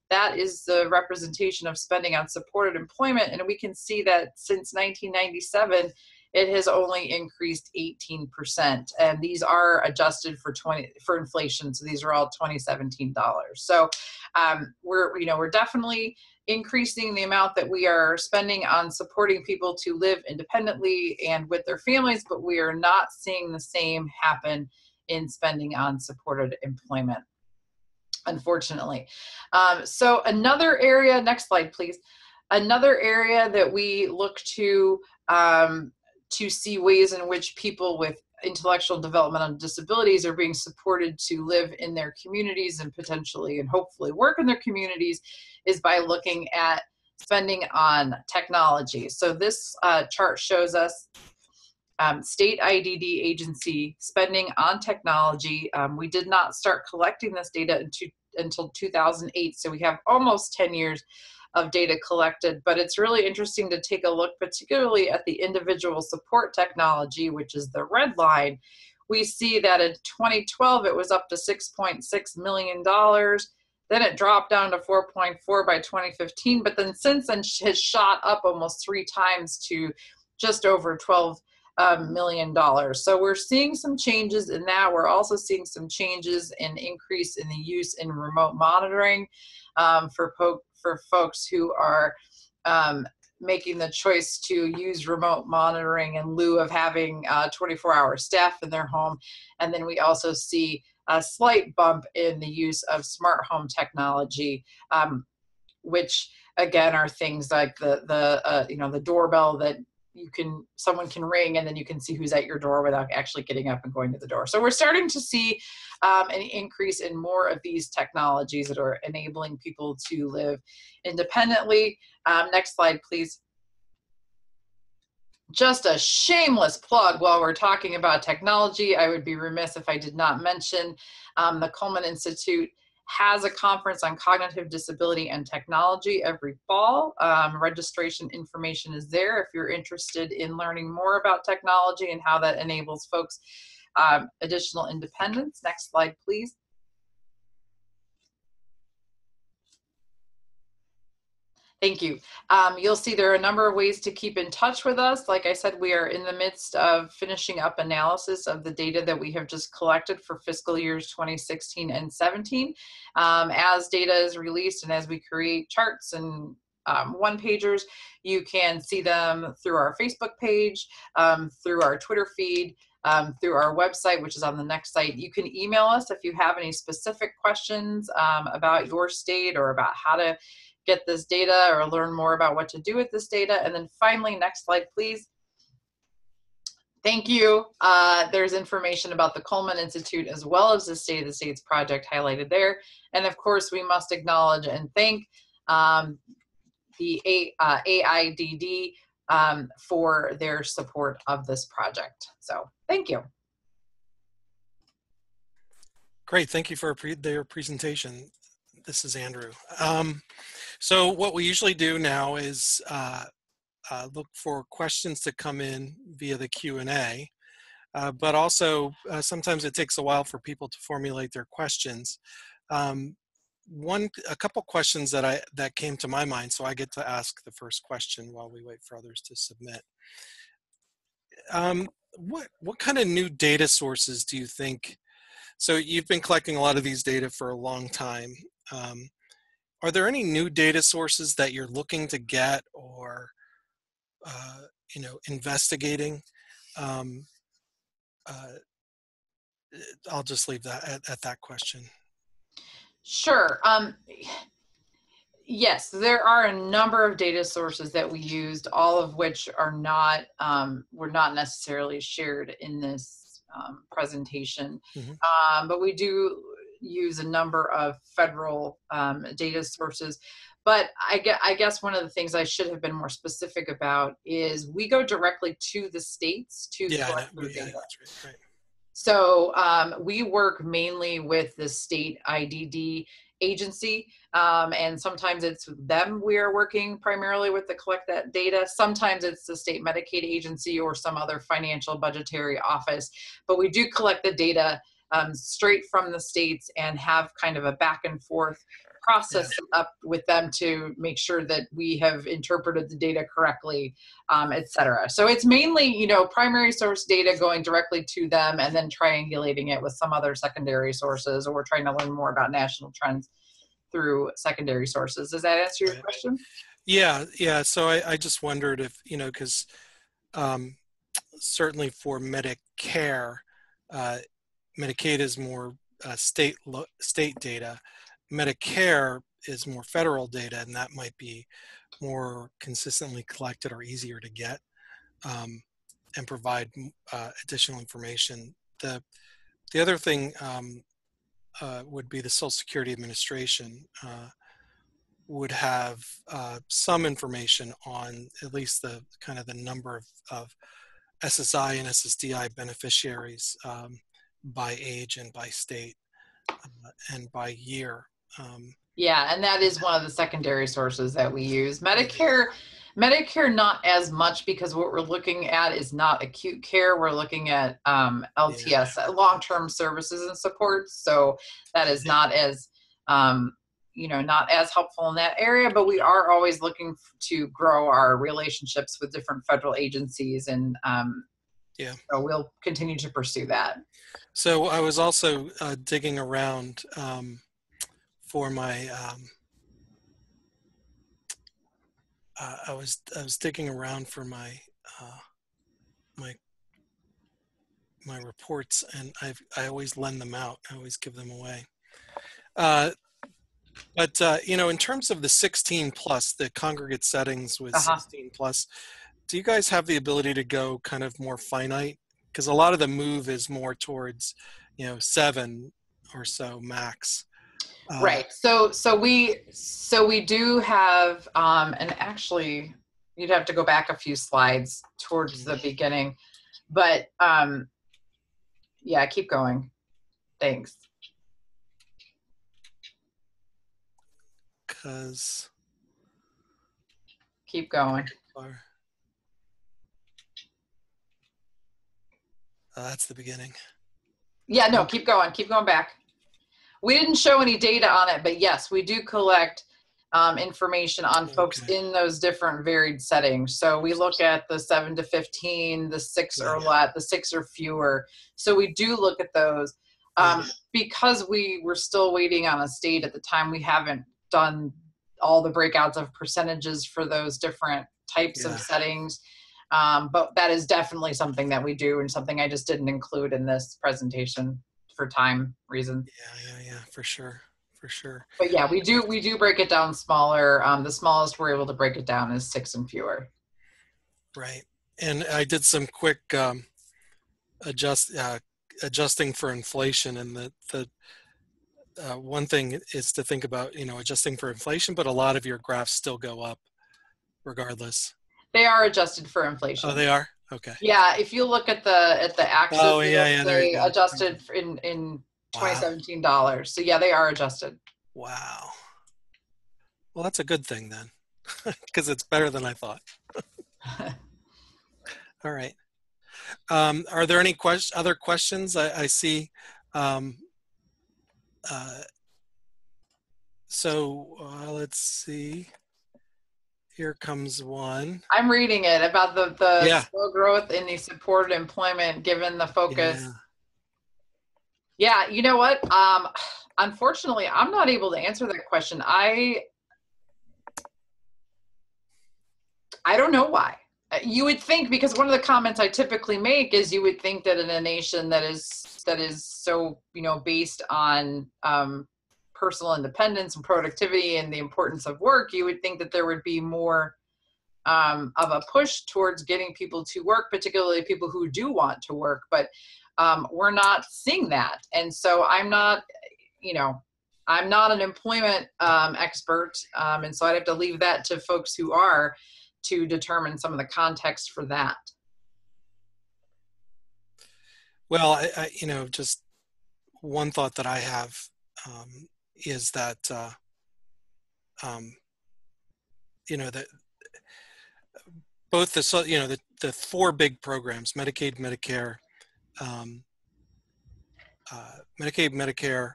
S7: That is the representation of spending on supported employment. And we can see that since 1997, it has only increased 18%. And these are adjusted for inflation. So these are all 2017 dollars. So we're definitely increasing the amount that we are spending on supporting people to live independently and with their families, but we are not seeing the same happen in spending on supported employment, unfortunately. So another area, next slide, please. Another area that we look to see ways in which people with intellectual developmental disabilities are being supported to live in their communities and potentially and hopefully work in their communities is by looking at spending on technology. So this chart shows us state IDD agency spending on technology. We did not start collecting this data until 2008, so we have almost 10 years of data collected, but it's really interesting to take a look particularly at the individual support technology, which is the red line. We see that in 2012 it was up to $6.6 million. Then it dropped down to 4.4 by 2015, but then since then has shot up almost 3 times to just over $12 million. So we're seeing some changes in that. We're also seeing some changes in increase in the use in remote monitoring for folks who are making the choice to use remote monitoring in lieu of having 24-hour staff in their home. And then we also see a slight bump in the use of smart home technology, which again are things like the doorbell that someone can ring and then you can see who's at your door without actually getting up and going to the door. So we're starting to see an increase in more of these technologies that are enabling people to live independently. Next slide, please. Just a shameless plug while we're talking about technology. I would be remiss if I did not mention the Coleman Institute has a conference on cognitive disability and technology every fall. Registration information is there if you're interested in learning more about technology and how that enables folks additional independence. Next slide, please. Thank you. You'll see there are a number of ways to keep in touch with us. Like I said, we are in the midst of finishing up analysis of the data that we have just collected for fiscal years 2016 and 17. As data is released and as we create charts and one-pagers, you can see them through our Facebook page, through our Twitter feed, through our website, which is on the next site. You can email us if you have any specific questions about your state or about how to get this data or learn more about what to do with this data. And then finally, next slide, please. Thank you. There's information about the Coleman Institute as well as the State of the States project highlighted there. And of course, we must acknowledge and thank the AAPD for their support of this project. So thank you.
S3: Great, thank you for their presentation. This is Andrew. So what we usually do now is look for questions to come in via the Q&A, but also sometimes it takes a while for people to formulate their questions. A couple questions that came to my mind, so I get to ask the first question while we wait for others to submit. What kind of new data sources do you think? So you've been collecting a lot of these data for a long time. Are there any new data sources that you're looking to get or investigating? I'll just leave that at that question.
S7: Sure. Yes, there are a number of data sources that we used, all of which are not were not necessarily shared in this presentation. Mm-hmm. But we do use a number of federal data sources. But I guess one of the things I should have been more specific about is we go directly to the states to collect their data. Right. So we work mainly with the state IDD agency, and sometimes it's them we are working primarily with to collect that data. Sometimes it's the state Medicaid agency or some other financial budgetary office, but we do collect the data straight from the states and have kind of a back and forth process up with them to make sure that we have interpreted the data correctly, et cetera. So it's mainly, you know, primary source data going directly to them and then triangulating it with some other secondary sources, or we're trying to learn more about national trends through secondary sources. Does that answer your question?
S3: Yeah. So I just wondered if, you know, because certainly for Medicare, Medicaid is more state data. Medicare is more federal data, and that might be more consistently collected or easier to get, and provide additional information. The other thing would be the Social Security Administration would have some information on at least the kind of the number of SSI and SSDI beneficiaries by age and by state and by year.
S7: Yeah, and that is one of the secondary sources that we use. Medicare not as much, because what we're looking at is not acute care. We're looking at LTS, long-term services and supports. So that is not as, you know, not as helpful in that area, but we are always looking to grow our relationships with different federal agencies, and so we'll continue to pursue that.
S3: So I was also digging around for my I was digging around for my my reports, and I always lend them out. I always give them away. But you know, in terms of the 16 plus, the congregate settings with 16 plus, do you guys have the ability to go kind of more finite? Because a lot of the move is more towards, you know, 7 or so max.
S7: Right. So we do have, and actually you'd have to go back a few slides towards the beginning, but yeah, keep going. Thanks.
S3: Because
S7: keep going.
S3: That's the beginning.
S7: Yeah, no, keep going back. We didn't show any data on it, but yes, we do collect information on folks in those different varied settings. So we look at the 7 to 15, the 6 or less, the 6 or fewer. So we do look at those. Because we were still waiting on a state at the time, we haven't done all the breakouts of percentages for those different types of settings. But that is definitely something that we do, and something I just didn't include in this presentation for time reasons.
S3: Yeah, for sure.
S7: But yeah, we do break it down smaller. The smallest we're able to break it down is 6 and fewer.
S3: Right. And I did some quick adjusting for inflation, and the one thing is to think about, you know, adjusting for inflation, but a lot of your graphs still go up regardless.
S7: They are adjusted for inflation.
S3: Oh, they are? Okay.
S7: Yeah, if you look at the axis, they adjusted in 2017 dollars. So yeah, they are adjusted.
S3: Wow. Well, that's a good thing then, because it's better than I thought. All right. Are there any other questions? I see. Let's see. Here comes one.
S7: I'm reading it about the slow growth in the supported employment given the focus. Yeah, you know what? Unfortunately, I'm not able to answer that question. I don't know why. You would think, because one of the comments I typically make is you would think that in a nation that is so, you know, based on personal independence and productivity and the importance of work, you would think that there would be more of a push towards getting people to work, particularly people who do want to work. But we're not seeing that. And so I'm not an employment expert. And so I'd have to leave that to folks who are, to determine some of the context for that.
S3: Well, I just one thought that I have is that you know, that both the, you know, the four big programs, Medicaid, Medicare, Medicaid, Medicare,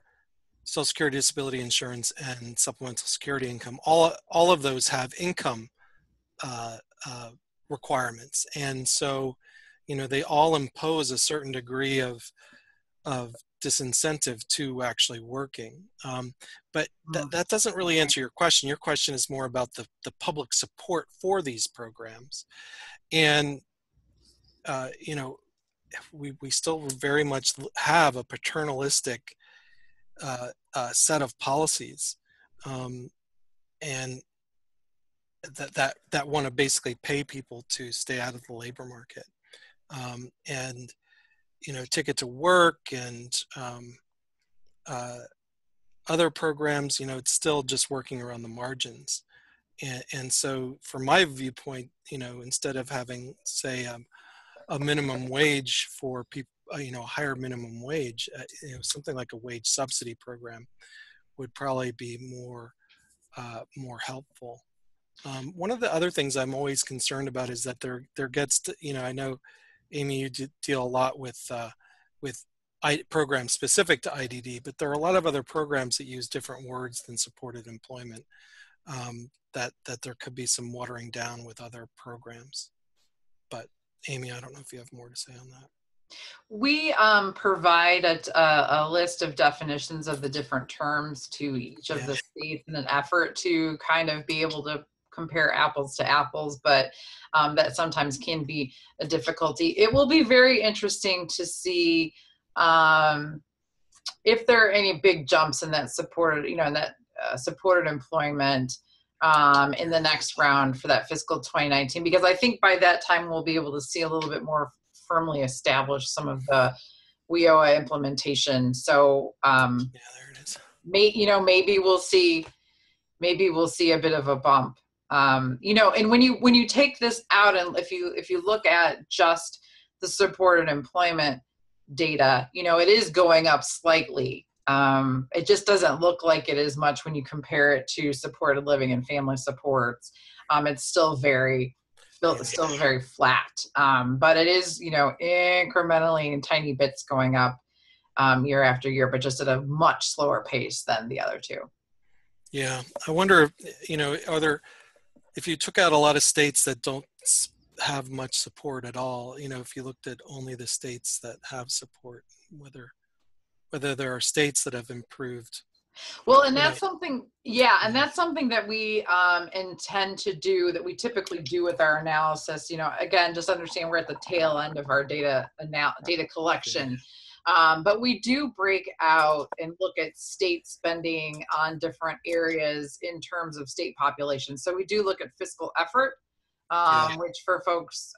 S3: Social Security, Disability Insurance, and Supplemental Security Income, all of those have income requirements. And so, you know, they all impose a certain degree of disincentive to actually working. But that doesn't really answer your question. Your question is more about the public support for these programs. And, you know, we still very much have a paternalistic set of policies, and that want to basically pay people to stay out of the labor market, and, you know, Ticket to Work and other programs, you know, it's still just working around the margins. And so from my viewpoint, you know, instead of having, say, a minimum wage for people, you know, a higher minimum wage, you know, something like a wage subsidy program would probably be more helpful. One of the other things I'm always concerned about is that there gets to, you know, I know, Amy, you deal a lot with programs specific to IDD, but there are a lot of other programs that use different words than supported employment, that there could be some watering down with other programs. But Amy, I don't know if you have more to say on that.
S7: We provide a list of definitions of the different terms to each of the states in an effort to kind of be able to compare apples to apples, but that sometimes can be a difficulty. It will be very interesting to see if there are any big jumps in that supported, you know, in that supported employment in the next round for that fiscal 2019, because I think by that time we'll be able to see a little bit more firmly establish some of the WIOA implementation. So
S3: yeah, there it is.
S7: Maybe we'll see a bit of a bump. You know, and when you take this out, and if you look at just the supported employment data, you know, it is going up slightly. It just doesn't look like it is much when you compare it to supported living and family supports. It's still very flat, but it is, you know, incrementally in tiny bits going up year after year, but just at a much slower pace than the other two.
S3: Yeah, I wonder, you know, if you took out a lot of states that don't have much support at all, you know, if you looked at only the states that have support, whether there are states that have improved.
S7: Well, and that's something, and that's something that we intend to do, that we typically do with our analysis. You know, again, just understand we're at the tail end of our data collection. But we do break out and look at state spending on different areas in terms of state population. So we do look at fiscal effort, which for folks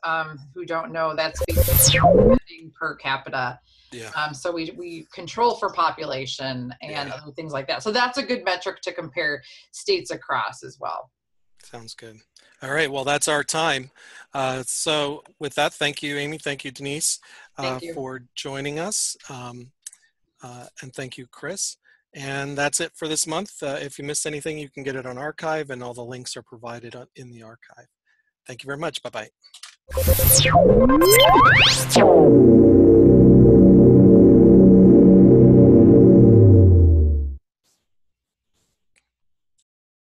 S7: who don't know, that's spending per capita. Yeah. So we control for population and other things like that. So that's a good metric to compare states across as well.
S3: Sounds good. All right. Well, that's our time. So with that, thank you, Amy. Thank you, Denise, for joining us. And thank you, Chris. And that's it for this month. If you missed anything, you can get it on archive, and all the links are provided in the archive. Thank you very much. Bye-bye.